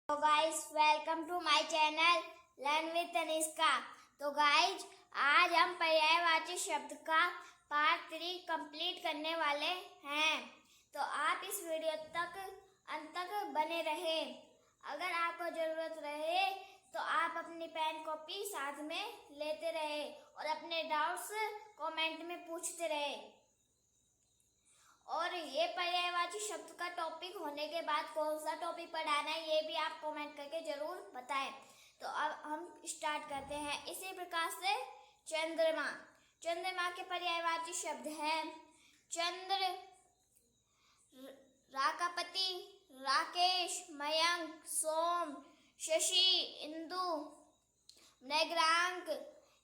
तो guys welcome to my channel learn with Tanishka. तो guys आज हम पर्यायवाची शब्द का पार्ट 3 कंप्लीट करने वाले हैं। तो आप इस वीडियो तक अंत तक बने रहे। अगर आपको जरूरत रहे तो आप अपनी पेन कॉपी साथ में लेते रहे और अपने डाउट्स कमेंट में पूछते रहे। और ये पर्यायवाची शब्द का टॉपिक होने के बाद कौन सा टॉपिक पढ़ाना है ये भी आप कमेंट करके जरूर बताएं। तो अब हम स्टार्ट करते हैं। इसी प्रकार से चंद्रमा। चंद्रमा के पर्यायवाची शब्द हैं चंद्र, राकापति, राकेश, मयंक, सोम, शशि, इंदु, नैग्रांक,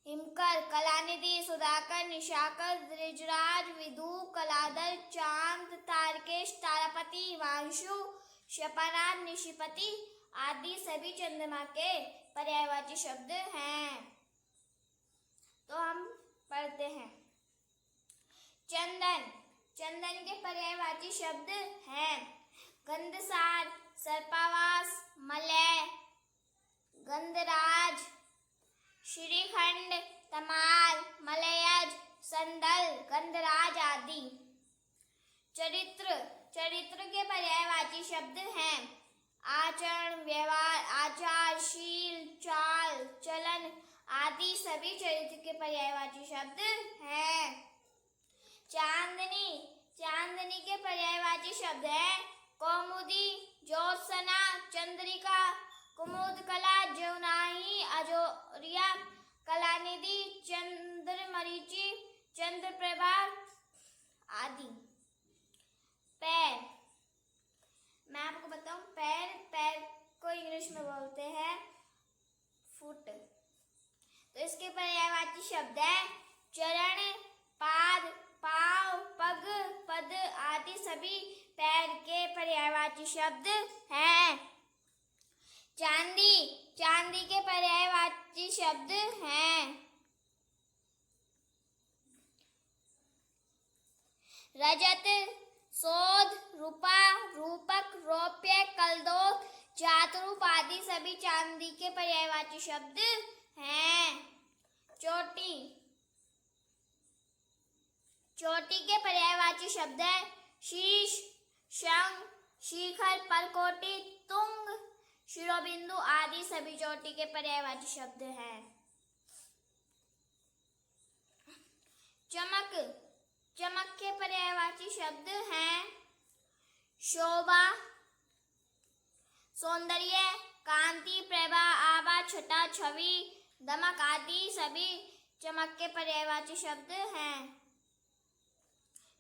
हिमकर, कलानिधि, सुधाकर, निशाकर, द्विजराज, विदु, कलाधर, चांद, तारकेश, तारापति, वांशु, शपानाथ, निशिपति आदि सभी चंद्रमा के पर्यायवाची शब्द हैं। तो हम पढ़ते हैं। चंदन। चंदन के पर्यायवाची शब्द हैं गंधसार, सर्पावास, मलय, गंधराज, श्रीखंड, तमाल, मलयज, संदल, गंधराज आदि। चरित्र। चरित्र के पर्यायवाची शब्द हैं आचरण, व्यवहार, आचार, शील, चाल, चलन आदि सभी चरित्र के पर्यायवाची शब्द हैं। चांदनी। चांदनी के पर्यायवाची शब्द हैं कौमुदी, ज्योत्सना, चंद्रिका, कुमुदकला, जौनाही, अजोरिया, कलानिधि, चंद्रमरीचि, चंद्रप्रभा आदि। पैर। मैं आपको बताऊं पैर को इंग्लिश में बोलते हैं फुट। तो इसके पर्यायवाची शब्द है चरण, पाद, पांव, पग, पद आदि सभी पैर के पर्यायवाची शब्द हैं। चांदी। चांदी के पर्यायवाची शब्द हैं रजत, शोध, रूपा, रूपक, रौप्य, कलदोत, चातुरूप आदि सभी चांदी के पर्यायवाची शब्द हैं। चोटी। चोटी के पर्यायवाची शब्द है शीश, शंख, शिखर, परकोटि, तुंग, शिरोबिंदु आदि सभी चोटी के पर्यायवाची शब्द हैं। चमक। चमक के पर्यायवाची शब्द हैं शोभा, सौंदर्य, कांति, प्रभा, आभा, छटा, छवि, दमक आदि सभी चमक के पर्यायवाची शब्द हैं।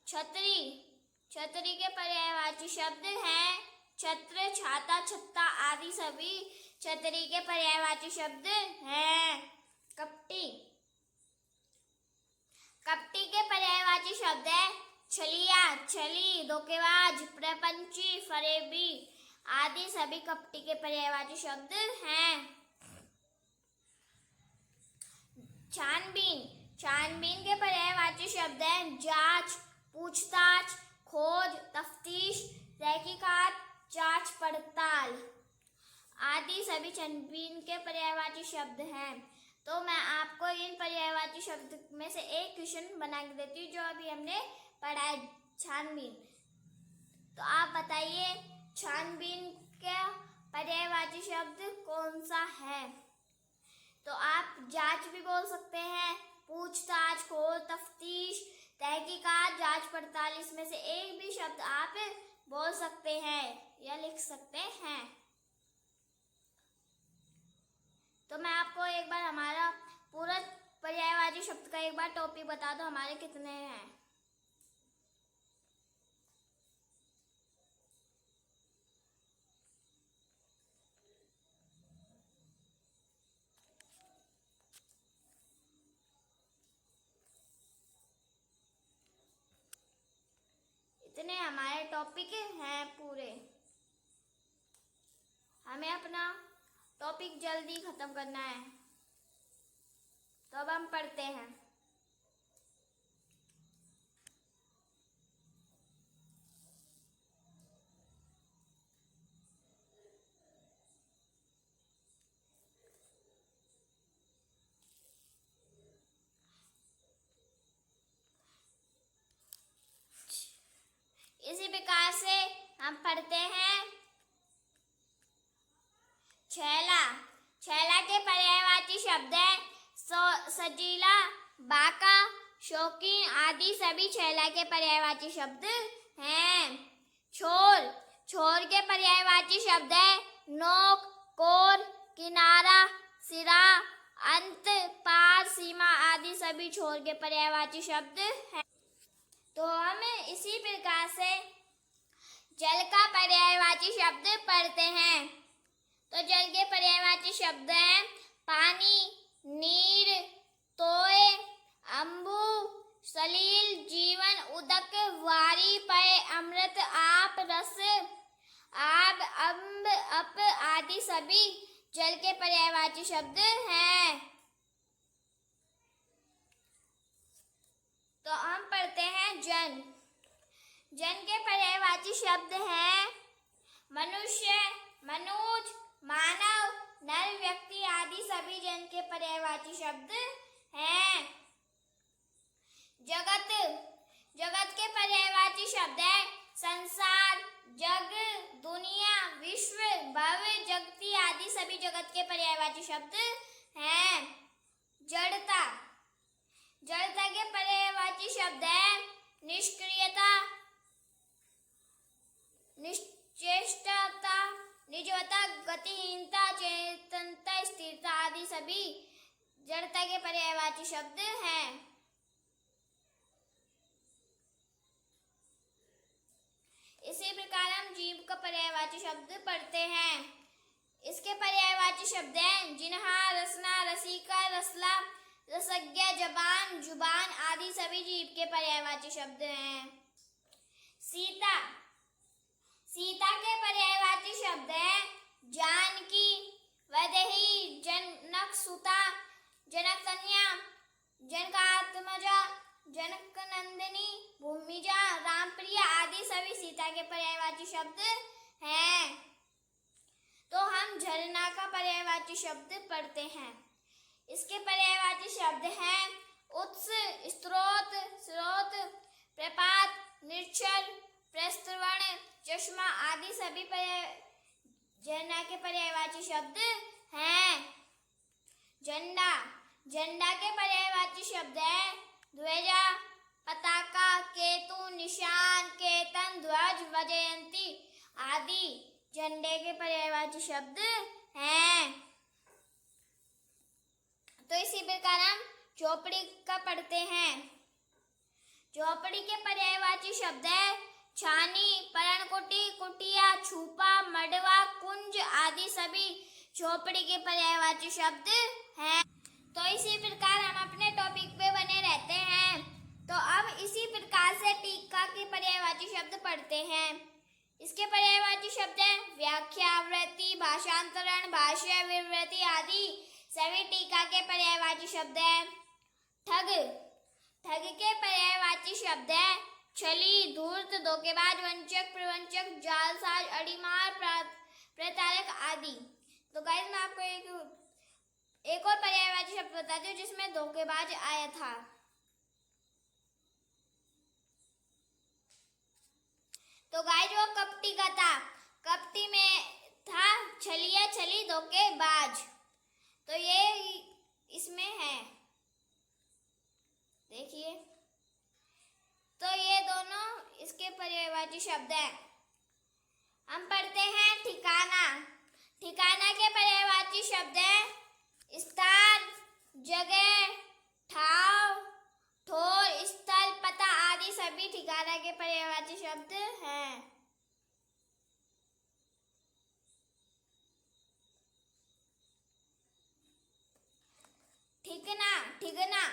छतरी। छतरी के पर्यायवाची शब्द हैं छत्र, छाता, छत्ता आदि सभी छतरी के पर्यायवाची शब्द हैं। कपटी। कपटी के पर्यायवाची शब्द है छलिया, छली, धोखेबाज, प्रपंची, फरेबी आदि सभी कपटी के पर्यायवाची शब्द हैं। छानबीन। छानबीन के पर्यायवाची शब्द हैं जांच, पूछताछ, खोज, तफ्तीश, तहकीकात, जांच पड़ताल आदि सभी छानबीन के पर्यायवाची शब्द हैं। तो मैं आपको इन पर्यायवाची शब्द में से एक क्वेश्चन बना के देती हूँ जो अभी हमने पढ़ा है छानबीन। तो आप बताइए छानबीन का पर्यायवाची शब्द कौन सा है। तो आप जांच भी बोल सकते हैं, पूछताछ, खोज, तफ्तीश, तहकीकात, जांच पड़ताल इसमें से एक भी शब्द आप बोल सकते हैं या लिख सकते हैं। तो मैं आपको एक बार हमारा पूरा पर्यायवाची शब्द का एक बार टॉपिक बता दो हमारे कितने हैं। इतने हमारे टॉपिक हैं पूरे। हमें अपना टॉपिक जल्दी खत्म करना है। तो अब हम पढ़ते हैं। हम पढ़ते हैं छैला। छैला के पर्यायवाची शब्द हैं सजीला, बाका, शौकीन आदि सभी छैला के पर्यायवाची शब्द हैं। छोर। छोर के पर्यायवाची शब्द हैं नोक, कोर, किनारा, सिरा, अंत, पार, सीमा आदि सभी छोर के पर्यायवाची शब्द हैं। तो हम इसी प्रकार से जल का पर्यायवाची शब्द पढ़ते हैं। तो जल के पर्यायवाची शब्द हैं पानी, नीर, तोय, अंबु, सलील, जीवन, उदक, वारी, पय, अमृत, आप, रस, आब, अम्ब, अप आदि सभी जल के पर्यायवाची शब्द हैं। तो हम पढ़ते हैं जन। जन के पर्यायवाची शब्द हैं मनुष्य, मनुज, मानव, नर, व्यक्ति आदि सभी जन के पर्यायवाची शब्द हैं। जगत। जगत के पर्यायवाची शब्द हैं संसार, जग, दुनिया, विश्व, भव्य, जगती आदि सभी जगत के पर्यायवाची शब्द हैं। जड़ता। जड़ता के पर्यायवाची शब्द हैं निष्क्रियता, निश्चेष्टता, निजवता, गतिहीनता, चेतनता, स्थिरता आदि सभी जड़ता के पर्यायवाची शब्द हैं। इसी प्रकार हम जीव का पर्यायवाची शब्द पढ़ते हैं। इसके पर्यायवाची शब्द हैं जिन्हा, रसना, रसिका, रसला, रसज्ञा, जबान, जुबान आदि सभी जीव के पर्यायवाची शब्द हैं। सीता। सीता के पर्यायवाची शब्द हैं जानकी, वैदेही, जनक सुता, जनक कन्या, जनकात्मजा, जनक नंदिनी, भूमिजा, रामप्रिया आदि सभी सीता के पर्यायवाची शब्द हैं। तो हम झरना का पर्यायवाची शब्द पढ़ते हैं। इसके पर्यायवाची शब्द हैं उत्स, स्रोत, स्रोत, प्रपात, निश्चल, प्रस्रवण, चश्मा आदि सभी झरना के पर्यायवाची शब्द हैं। झंडा। झंडा के पर्यायवाची शब्द हैं ध्वजा, पताका, केतु, निशान, केतन, ध्वज, वजयंती आदि झंडे के पर्यायवाची शब्द हैं। तो इसी प्रकार हम झोपड़ी का पढ़ते हैं। झोपड़ी के पर्यायवाची शब्द है छानी, पर्णकुटी, कुटिया, छुपा, मडवा, कुंज आदि सभी झोपड़ी के पर्यायवाची शब्द हैं। तो इसी प्रकार हम अपने टॉपिक पे बने रहते हैं। तो अब इसी प्रकार से टीका के पर्यायवाची शब्द पढ़ते हैं। इसके पर्यायवाची शब्द हैं व्याख्या, वृत्ति, भाषांतरण, भाष्य, विवृति आदि सभी टीका के पर्यायवाची शब्द हैं। ठग। ठग के पर्यायवाची शब्द हैं छली, धूर्त, धोखेबाज, वंचक, प्रवंचक, जालसाज, अड़ीमार, प्रतारक आदि। तो गाइस मैं आपको एक और पर्यायवाची शब्द बताती हूँ जिसमें धोखेबाज आया था। तो गाइस वो कपटी का था। कपटी में था छलिया, छली, धोखेबाज। तो ये इसमें है, देखिए। तो ये दोनों इसके पर्यायवाची शब्द हैं। हम पढ़ते हैं ठिकाना। ठिकाना के पर्यायवाची शब्द हैं स्थान, जगह, ठाव, ठोर, स्थल, पता आदि सभी ठिकाना के पर्यायवाची शब्द हैं। ठिकना। ठिकना।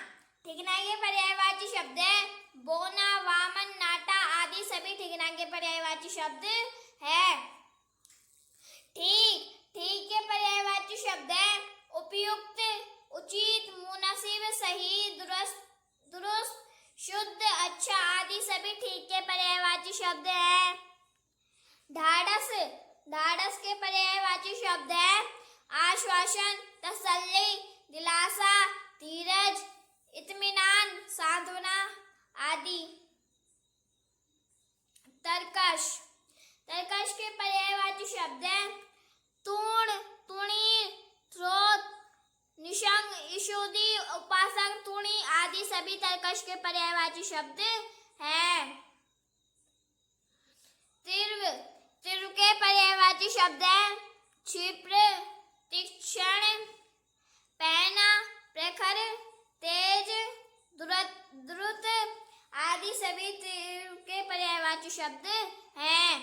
ठिकना के पर्यायवाची शब्द हैं बोना, वामन, नाटा आदि सभी ठिकना के पर्यायवाची शब्द है। ठीक। ठीक के पर्यायवाची शब्द हैं उपयुक्त, उचित, मुनासिब, सही, दुरुस्त, शुद्ध, अच्छा आदि सभी ठीक के पर्यायवाची शब्द हैं। ढाढ़स। ढाढ़स के पर्यायवाची शब्द हैं आश्वासन, तसल्ली, दिलासा, धीरज, इत्मीनान, सांत्वना आदि। तरकश। तर्कश के पर्यायवाची शब्द हैं तूण, तुणी, स्रोत, निशंग, ईशुदी, उपासक, तुणी आदि सभी तर्कश के पर्यायवाची शब्द हैं। तीव्र, तीव्र के पर्यायवाची शब्द हैं क्षिप्र, तीक्ष्ण, पैना, प्रखर, तेज, द्रुत आदि सभी तीव्र के पर्यायवाची शब्द हैं।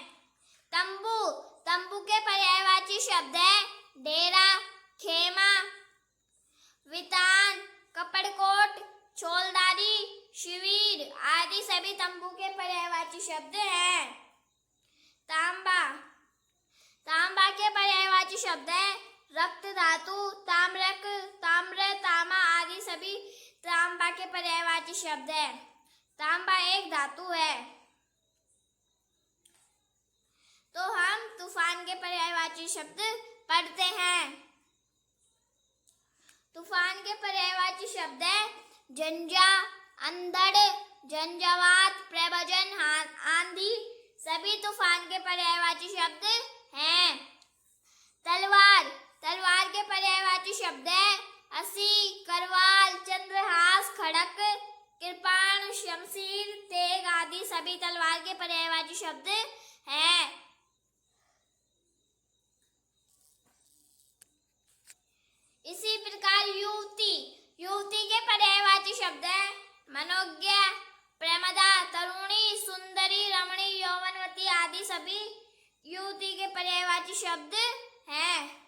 तंबू, तंबू के पर्यायवाची शब्द हैं डेरा, खेमा, वितान, कपड़कोट, चोलदारी, शिविर आदि सभी तंबू के पर्यायवाची शब्द हैं। तांबा, तांबा के पर्यायवाची शब्द हैं रक्त धातु, ताम्रक, ताम्र, तामा आदि सभी तांबा के पर्यायवाची शब्द हैं। तांबा एक धातु है। तो हम तूफान के पर्यायवाची शब्द पढ़ते हैं। तूफान के पर्यायवाची शब्द है झंझा, अंधड़, झंझावात, प्रवचन, आंधी सभी तूफान के पर्यायवाची शब्द हैं। तलवार, तलवार के पर्यायवाची शब्द है असी, करवाल, चंद्रहास, खड़क, कृपाण, शमशीर, तेग आदि सभी तलवार के पर्यायवाची शब्द हैं। इसी प्रकार युवती, युवती के पर्यायवाची शब्द हैं मनोज्ञा, प्रेमदा, तरुणी, सुंदरी, रमणी, यौवनवती आदि सभी युवती के पर्यायवाची शब्द हैं।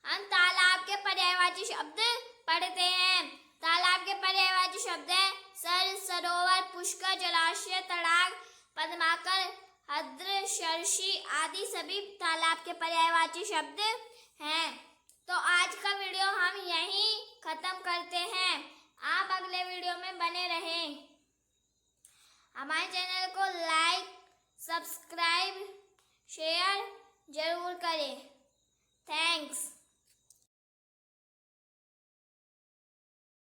हम तालाब के पर्यायवाची शब्द पढ़ते हैं। तालाब के पर्यायवाची शब्द हैं सर, सरोवर, पुष्कर, जलाशय, तड़ाग, पद्माकर, हद्र, शर्षी आदि सभी तालाब के पर्यायवाची शब्द हैं। तो आज का वीडियो हम यहीं खत्म करते हैं। आप अगले वीडियो में बने रहें। हमारे चैनल को लाइक, सब्सक्राइब, शेयर जरूर करें। थैंक्स।